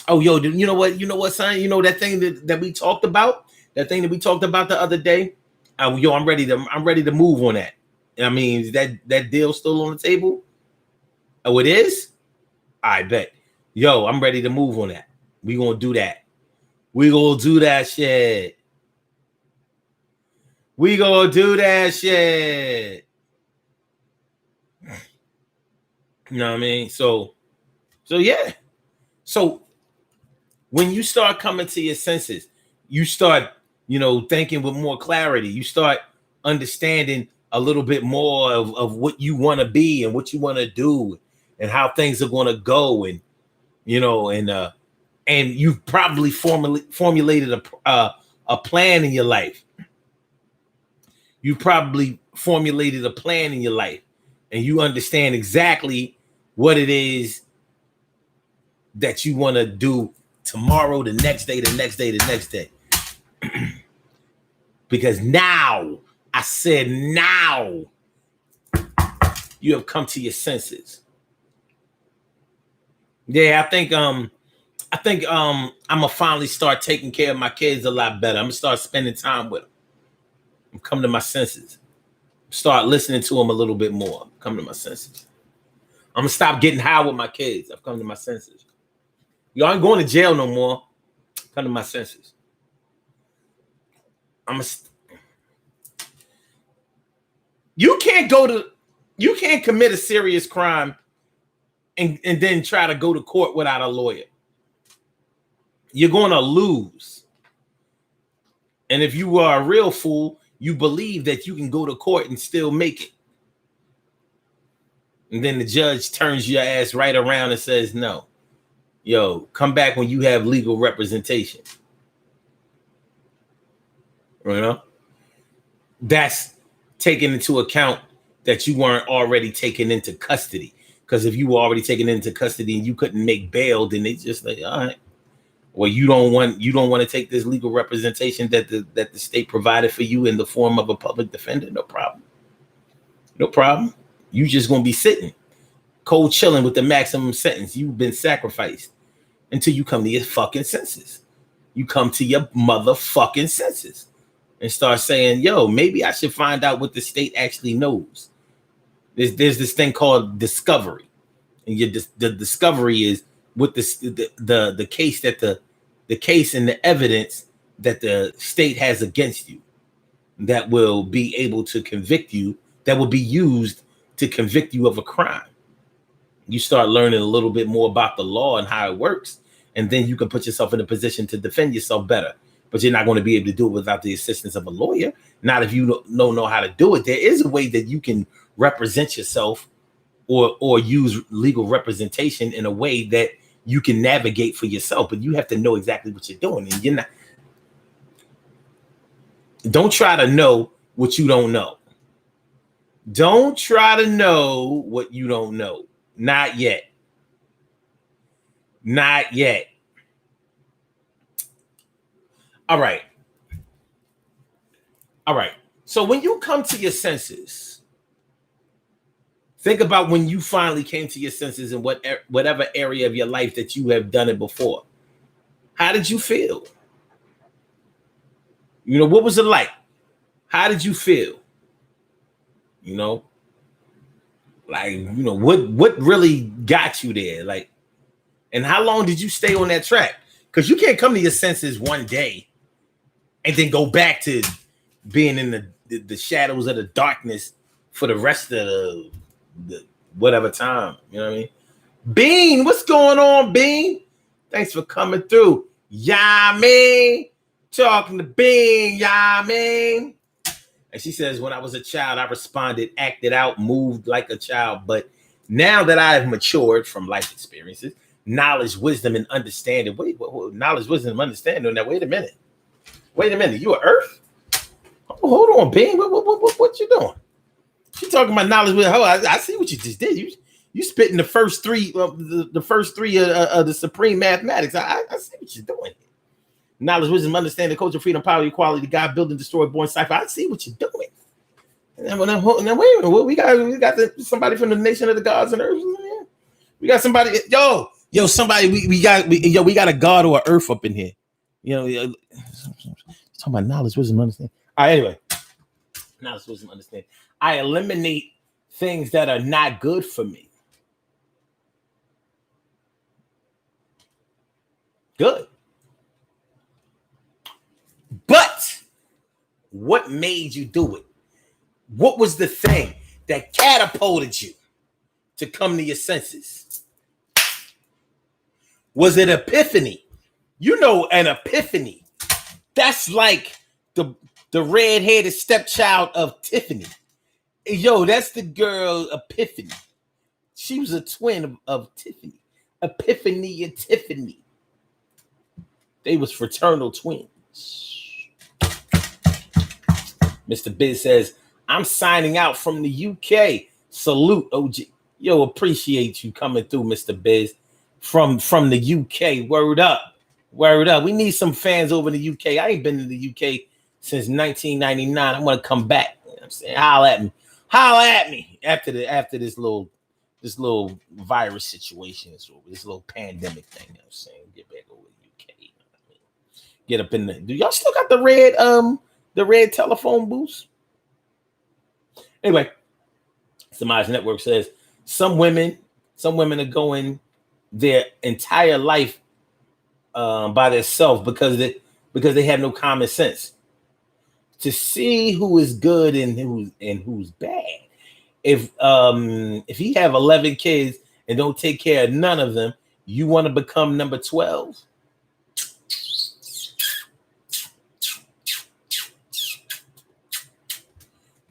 Oh, yo, you know what, son? You know that thing that we talked about? That thing that we talked about the other day? I'm ready to move on that. I mean, is that deal still on the table? Oh, it is? I bet. Yo, I'm ready to move on that. We gonna do that. We gonna do that shit. We gonna do that shit. You know what I mean? So yeah. So when you start coming to your senses, you start, thinking with more clarity. You start understanding a little bit more of what you want to be and what you want to do and how things are going to go. And, and you've probably formulated a plan in your life. You probably formulated a plan in your life and you understand exactly what it is that you want to do tomorrow, the next day, the next day, the next day. Because now, I said now, you have come to your senses. Yeah, I think think I'm gonna finally start taking care of my kids a lot better. I'm gonna start spending time with them. I'm coming to my senses. Start listening to them a little bit more. Come to my senses. I'm gonna stop getting high with my kids. I've come to my senses. Y'all ain't going to jail no more. Come to my senses. You can't commit a serious crime and then try to go to court without a lawyer. You're going to lose. And if you are a real fool, you believe that you can go to court and still make it. And then the judge turns your ass right around and says, no, yo, come back when you have legal representation. You know? That's taking into account that you weren't already taken into custody. Because if you were already taken into custody and you couldn't make bail, then they just like, all right. Well, you don't want to take this legal representation that the state provided for you in the form of a public defender. No problem. No problem. You just gonna be sitting, cold chilling with the maximum sentence. You've been sacrificed until you come to your fucking senses. You come to your motherfucking senses and start saying, yo, maybe I should find out what the state actually knows. There's this thing called discovery. And the discovery is what the case that the case and the evidence that the state has against you that will be able to convict you, that will be used to convict you of a crime. You start learning a little bit more about the law and how it works, and then you can put yourself in a position to defend yourself better. But you're not going to be able to do it without the assistance of a lawyer. Not if you don't know how to do it. There is a way that you can represent yourself or use legal representation in a way that you can navigate for yourself, but you have to know exactly what you're doing. And you're not. Don't try to know what you don't know. Don't try to know what you don't know. Not yet. Not yet. All right. All right. So when you come to your senses, think about when you finally came to your senses in whatever area of your life that you have done it before. How did you feel? You know, what was it like? How did you feel? You know, like, you know, what really got you there? Like, and how long did you stay on that track? Because you can't come to your senses one day and then go back to being in the shadows of the darkness for the rest of the whatever time. You know what I mean? Bean, what's going on, Bean? Thanks for coming through. Yeah, man. Talking to Bean, yeah, man. And she says, when I was a child, I responded, acted out, moved like a child. But now that I have matured from life experiences, knowledge, wisdom, and understanding. Wait, knowledge, wisdom, and understanding. Now, wait a minute. You are Earth? Oh, hold on, Bean. What you doing? She talking about knowledge with her. I see what you just did. You spitting the first three of the supreme mathematics. I see what you're doing. Knowledge, wisdom, understanding, culture, freedom, power, equality, God, building, destroy, born, cipher. I see what you're doing. And then wait a minute. We got somebody from the nation of the gods and earth. We got somebody. Yo, somebody. We got a god or earth up in here. You know, talking about knowledge, wisdom, understanding. All right, anyway, knowledge, wisdom, understanding. I eliminate things that are not good for me. Good. But what made you do it? What was the thing that catapulted you to come to your senses? Was it epiphany? You know, an epiphany. That's like the red-headed stepchild of Tiffany. Yo, that's the girl Epiphany. She was a twin of Tiffany. Epiphany and Tiffany. They was fraternal twins. Mr. Biz says, I'm signing out from the UK. Salute, OG. Yo, appreciate you coming through, Mr. Biz. From the UK. Word up. Word up. We need some fans over in the UK. I ain't been in the UK since 1999. I want to come back. You know what I'm saying? Holla at me. Holla at me after this little this little virus situation is over, this little pandemic thing. You know what I'm saying? Get back over to UK. You know what I mean? Get up in the. Do y'all still got the red telephone booths? Anyway, Samaj Network says some women are going their entire life by themselves because they have no common sense to see who is good and who's bad. If you have 11 kids and don't take care of none of them, you want to become number 12?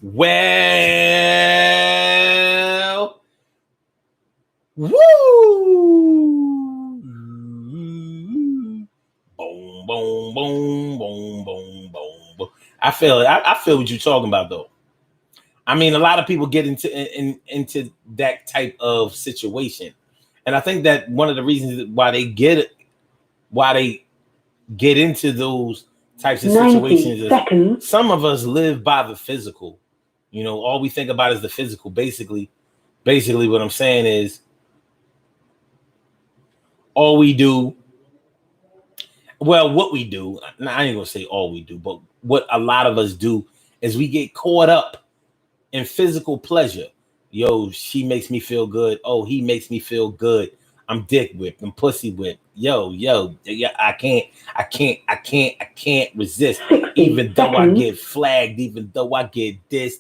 Well, woo! Boom, boom, boom, boom, boom, boom. I feel what you're talking about, though. I mean, a lot of people get into that type of situation, and I think that one of the reasons why they get into those types of situations is some of us live by the physical. You know, all we think about is the physical. Basically, what I'm saying is, all we do. Well, what we do, I ain't gonna say all we do, but what a lot of us do is we get caught up in physical pleasure. Yo, she makes me feel good. Oh, he makes me feel good. I'm dick whipped. I'm pussy whipped. Yo, yeah, I can't resist. Even though I get flagged, even though I get dissed,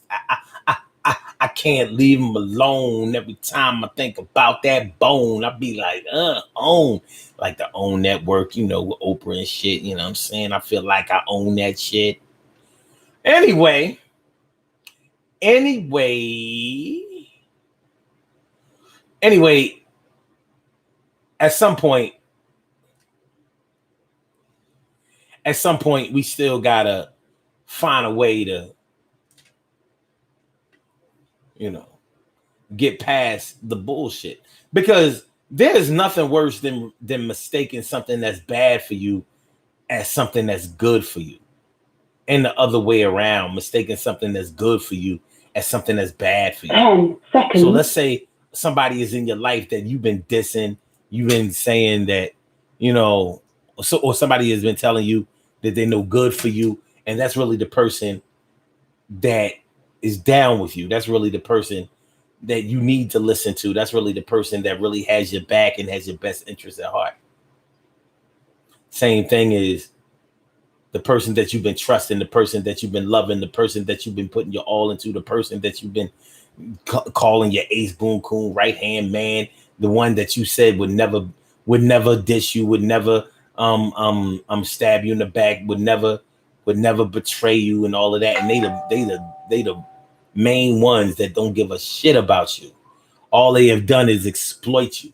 I can't leave him alone. Every time I think about that bone, I be like, own. Like the OWN Network, you know, with Oprah and shit. You know what I'm saying? I feel like I own that shit. Anyway, at some point, we still gotta find a way to, you know, get past the bullshit, because there's nothing worse than mistaking something that's bad for you as something that's good for you, and the other way around, mistaking something that's good for you as something that's bad for you. 10 seconds. So let's say somebody is in your life that you've been dissing, you've been saying that, you know, or somebody has been telling you that they're no good for you, and that's really the person that is down with you. That's really the person that you need to listen to. That's really the person that really has your back and has your best interest at heart. Same thing is the person that you've been trusting, the person that you've been loving, the person that you've been putting your all into, the person that you've been calling your ace boon coon right hand man, the one that you said would never dish you, would never stab you in the back, would never betray you, and all of that. And they the main ones that don't give a shit about you. All they have done is exploit you.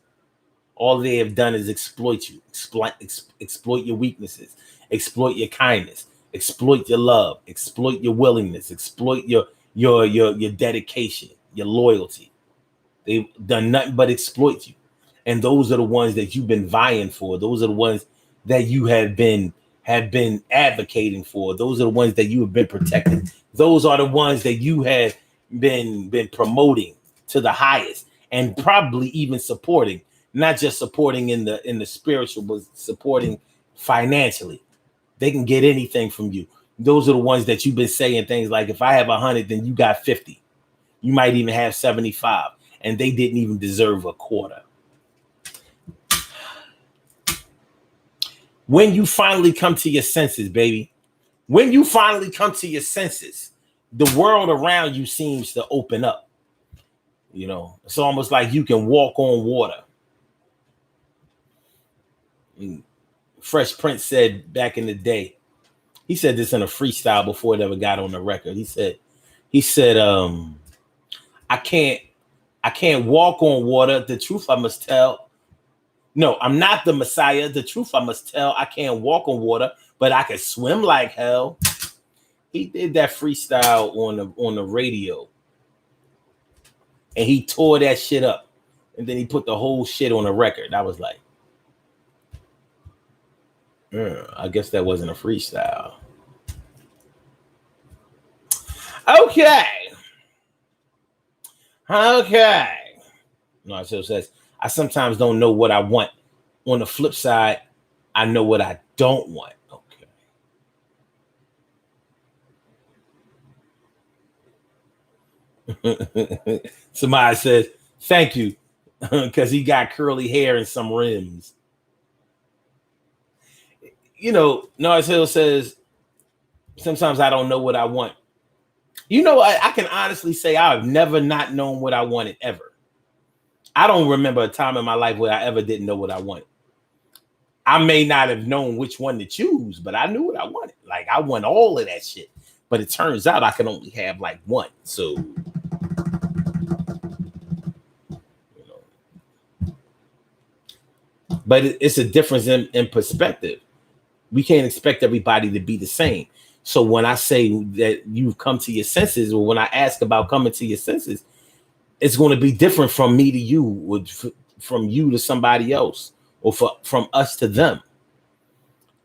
Exploit your weaknesses, exploit your kindness, exploit your love, exploit your willingness, exploit your dedication, your loyalty. They've done nothing but exploit you. And those are the ones that you've been vying for. Those are the ones that you have been advocating for. Those are the ones that you have been protecting. Those are the ones that you have been promoting to the highest, and probably even supporting. Not just supporting in the spiritual, but supporting financially. They can get anything from you. Those are the ones that you've been saying things like, if I have 100, then you got 50. You might even have 75, and they didn't even deserve a quarter. When you finally come to your senses, baby, when you finally come to your senses, the world around you seems to open up. You know, it's almost like you can walk on water. Fresh Prince said back in the day, he said this in a freestyle before it ever got on the record. He said, I can't walk on water. The truth I must tell. No, I'm not the Messiah. The truth I must tell. I can't walk on water, but I can swim like hell. He did that freestyle on the radio, and he tore that shit up, and then he put the whole shit on the record. I was like, I guess that wasn't a freestyle. Okay. So it says, I sometimes don't know what I want. On the flip side, I know what I don't want. Okay. Somebody says, thank you, because he got curly hair and some rims. Norris Hill says, sometimes I don't know what I want. I can honestly say I've never not known what I wanted ever. I don't remember a time in my life where I ever didn't know what I wanted. I may not have known which one to choose, but I knew what I wanted. Like, I want all of that shit. But it turns out I can only have like one. So, but it's a difference in perspective. We can't expect everybody to be the same. So when I say that you've come to your senses, or when I ask about coming to your senses, it's going to be different from me to you, or from you to somebody else, or from us to them.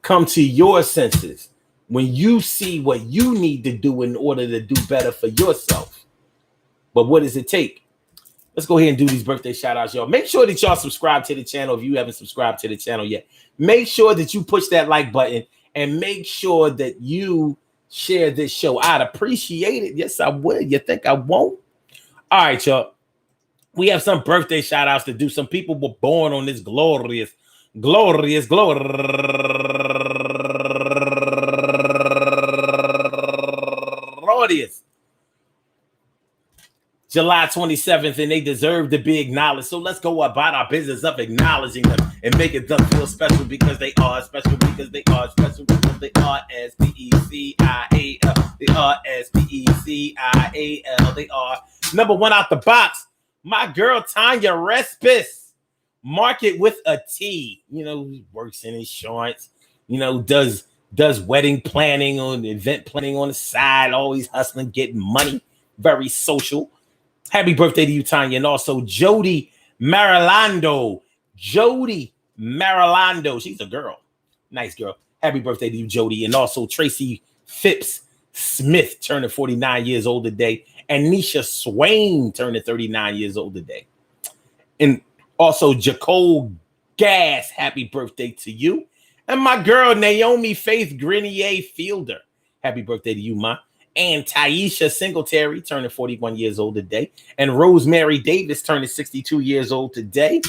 Come to your senses when you see what you need to do in order to do better for yourself. But what does it take? Let's go ahead and do these birthday shout outs, y'all. Make sure that y'all subscribe to the channel if you haven't subscribed to the channel yet. Make sure that you push that like button, and make sure that you share this show. I'd appreciate it. Yes, I would. You think I won't? All right, y'all. We have some birthday shout outs to do. Some people were born on this glorious July 27th, and they deserve to be acknowledged. So let's go about our business of acknowledging them and making them feel special, because they are special, because they are special, because they are S-P-E-C-I-A-L. They are S-P-E-C-I-A-L. They are number one out the box. My girl Tanya Respis, mark it with a T. Works in insurance. Does wedding planning or event planning on the side. Always hustling, getting money. Very social. Happy birthday to you, Tanya. And also Jody Marilando. She's a girl. Nice girl. Happy birthday to you, Jody. And also Tracy Phipps Smith turning 49 years old today. And Nisha Swain turning 39 years old today. And also Jacole Gas. Happy birthday to you. And my girl Naomi Faith Grenier Fielder. Happy birthday to you, ma. And Taisha Singletary turning 41 years old today. And Rosemary Davis turning 62 years old today.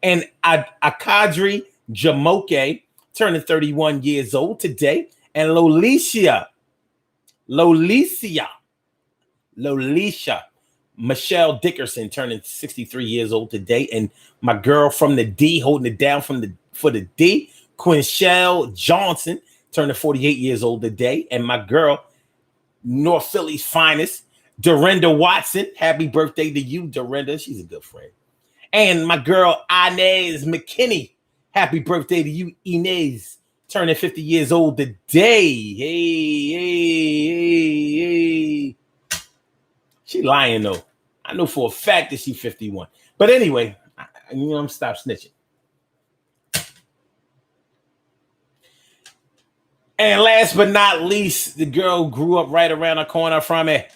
And Akadri Jamoke turning 31 years old today. And Lolicia Michelle Dickerson turning 63 years old today. And my girl from the D, holding it down for the D, Quinchelle Johnson turning 48 years old today. And my girl, North Philly's finest, Dorinda Watson. Happy birthday to you, Dorinda. She's a good friend. And my girl, Inez McKinney. Happy birthday to you, Inez. Turning 50 years old today. Hey. She lying, though. I know for a fact that she's 51. But anyway, I'm stop snitching. And last but not least, the girl grew up right around the corner from it.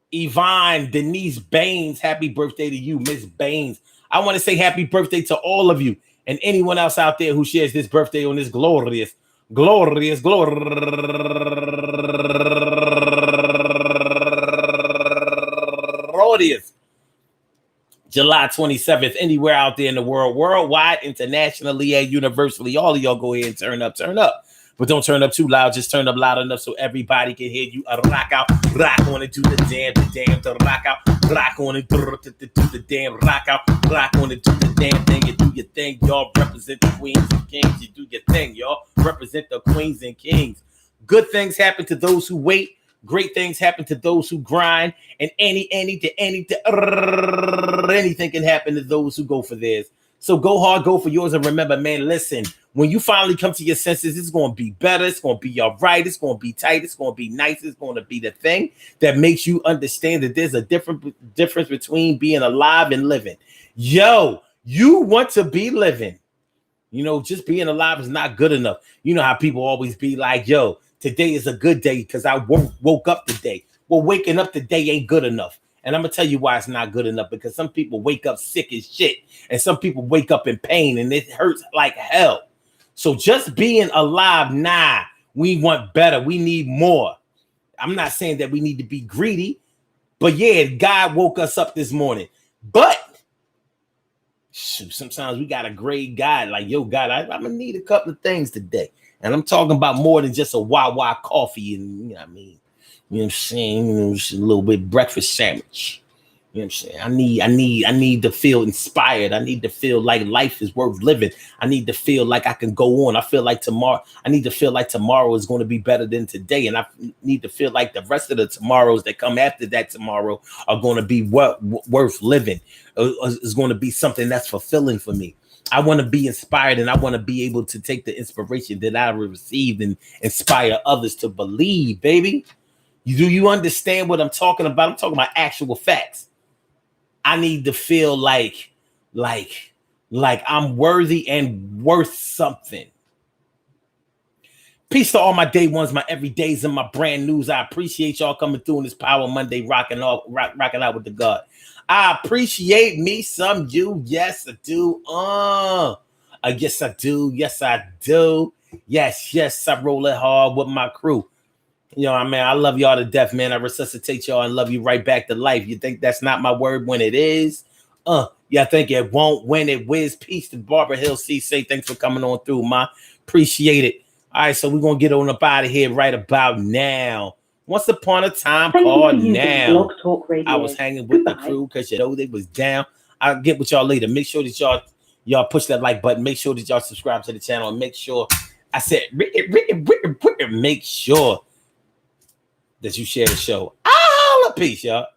Yvonne Denise Baines. Happy birthday to you, Miss Baines. I want to say happy birthday to all of you and anyone else out there who shares this birthday on this glorious July 27th, anywhere out there in the world, worldwide, internationally, and universally. All of y'all go ahead and turn up. But don't turn up too loud. Just turn up loud enough so everybody can hear you. Rock out, rock on it, do the damn, to rock out, rock on it, do the damn, rock out, rock on it, do the damn thing. You do your thing, y'all. Represent the queens and kings. You do your thing, y'all. Represent the queens and kings. Good things happen to those who wait. Great things happen to those who grind. And anything can happen to those who go for theirs. So go hard, go for yours. And remember, man, listen, when you finally come to your senses, it's going to be better. It's going to be all right. It's going to be tight. It's going to be nice. It's going to be the thing that makes you understand that there's a difference between being alive and living. Yo, you want to be living. Just being alive is not good enough. You know how people always be like, yo, today is a good day because I woke up today. Well, waking up today ain't good enough. And I'm gonna tell you why it's not good enough, because some people wake up sick as shit, and some people wake up in pain, and it hurts like hell. So just being alive, nah, we want better. We need more. I'm not saying that we need to be greedy, but yeah, God woke us up this morning. But shoot, sometimes we gotta grade God like, yo, God, I'm gonna need a couple of things today. And I'm talking about more than just a Wawa coffee and, you know what I mean? You know what I'm saying? You know, just a little bit breakfast sandwich. You know what I'm saying? I need to feel inspired. I need to feel like life is worth living. I need to feel like I can go on. I need to feel like tomorrow is going to be better than today. And I need to feel like the rest of the tomorrows that come after that tomorrow are going to be worth living. It's going to be something that's fulfilling for me. I want to be inspired, and I want to be able to take the inspiration that I received and inspire others to believe, baby. Do you understand what I'm talking about? I'm talking about actual facts. I need to feel like I'm worthy and worth something. Peace to all my day ones, my everydays, and my brand news. I appreciate y'all coming through on this Power Monday, rocking out with the God. I appreciate me some you. Yes, I do. Yes, I do. Yes, I do. Yes, I roll it hard with my crew. You know, I mean, I love y'all to death, man. I resuscitate y'all and love you right back to life. You think that's not my word when it is? Yeah, think it won't when it whiz. Peace to Barbara Hill C. Say thanks for coming on through, ma. Appreciate it. All right, so we're going to get on up out of here right about now. Once upon a time called now. I was hanging with the crew because, you know, they was down. I'll get with y'all later. Make sure that y'all push that like button. Make sure that y'all subscribe to the channel. And make sure, I said, make sure that you share the show. Peace, y'all.